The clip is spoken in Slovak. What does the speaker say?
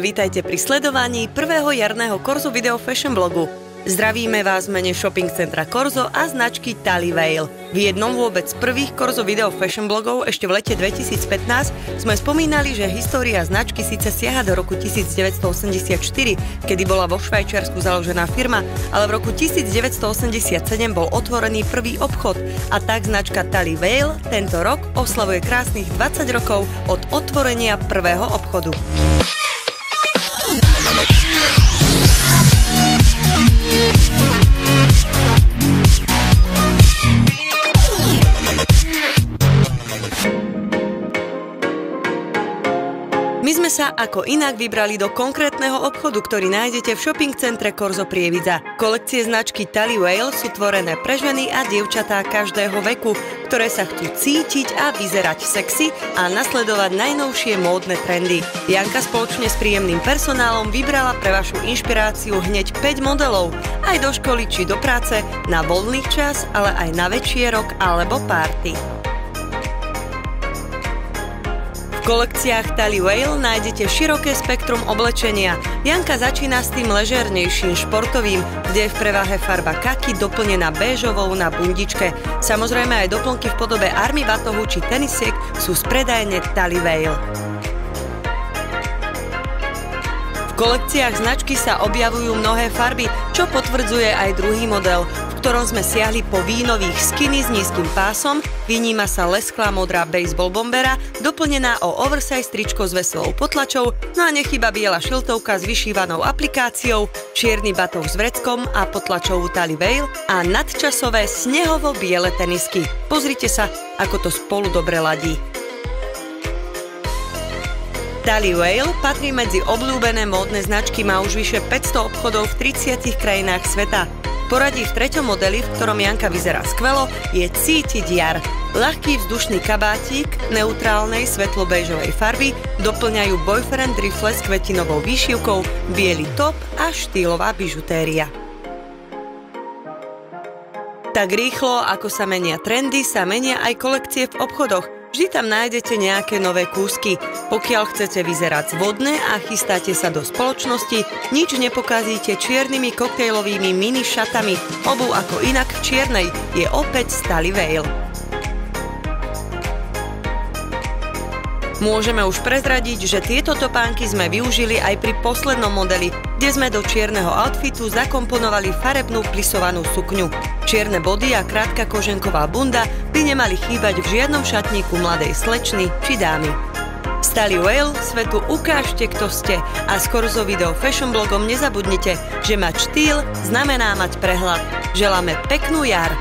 Vítajte pri sledovaní prvého jarného Korzo Video Fashion blogu. Zdravíme vás v mene shopping centra Korzo a značky Taliweil. V jednom vôbec prvých Korzo Video Fashion blogov ešte v lete 2015 sme spomínali, že história značky síce siaha do roku 1984, kedy bola vo Švajčiarsku založená firma, ale v roku 1987 bol otvorený prvý obchod a tak značka Taliweil tento rok oslavuje krásnych 20 rokov od otvorenia prvého obchodu. My sme sa ako inak vybrali do konkrétneho obchodu, ktorý nájdete v shopping centre Korzo Prievidza. Kolekcie značky Taliweil sú tvorené pre ženy a dievčatá každého veku, ktoré sa chcú cítiť a vyzerať sexy a nasledovať najnovšie módne trendy. Janka spoločne s príjemným personálom vybrala pre vašu inšpiráciu hneď 5 modelov, aj do školy či do práce, na voľný čas, ale aj na večierok alebo párty. V kolekciách Taliweil nájdete široké spektrum oblečenia. Janka začína s tým ležernejším športovým, kde je v prevahe farba kaki doplnená béžovou na bundičke. Samozrejme aj doplnky v podobe army batohu či tenisiek sú z predajne Taliweil. V kolekciách značky sa objavujú mnohé farby, čo potvrdzuje aj druhý model, v ktorom sme siahli po vínových skinny s nízkym pásom, vyníma sa lesklá modrá baseball bombera, doplnená o oversize tričko s veselou potlačou, no a nechýba biela šiltovka s vyšívanou aplikáciou, čierny batoh s vreckom a potlačovú Taliweil a nadčasové snehovo-biele tenisky. Pozrite sa, ako to spolu dobre ladí. Taliweil patrí medzi obľúbené módne značky, má už vyše 500 obchodov v 30 krajinách sveta. Poradí v treťom modeli, v ktorom Janka vyzerá skvelo, je cítiť jar. Ľahký vzdušný kabátik neutrálnej svetlo-béžovej farby doplňajú boyfriend rifle s kvetinovou výšivkou, biely top a štýlová bižutéria. Tak rýchlo, ako sa menia trendy, sa menia aj kolekcie v obchodoch. Vždy tam nájdete nejaké nové kúsky. Pokiaľ chcete vyzerať zvodne a chystáte sa do spoločnosti, nič nepokazíte čiernymi koktejlovými mini šatami. Obuv ako inak v čiernej je opäť z Taliweil. Môžeme už prezradiť, že tieto topánky sme využili aj pri poslednom modeli, kde sme do čierneho outfitu zakomponovali farebnú plisovanú sukňu. Čierne body a krátka koženková bunda by nemali chýbať v žiadnom šatníku mladej slečny či dámy. Z Taliweil svetu ukážte, kto ste a s Korzo Video Fashion blogom nezabudnite, že mať štýl znamená mať prehľad. Želáme peknú jar!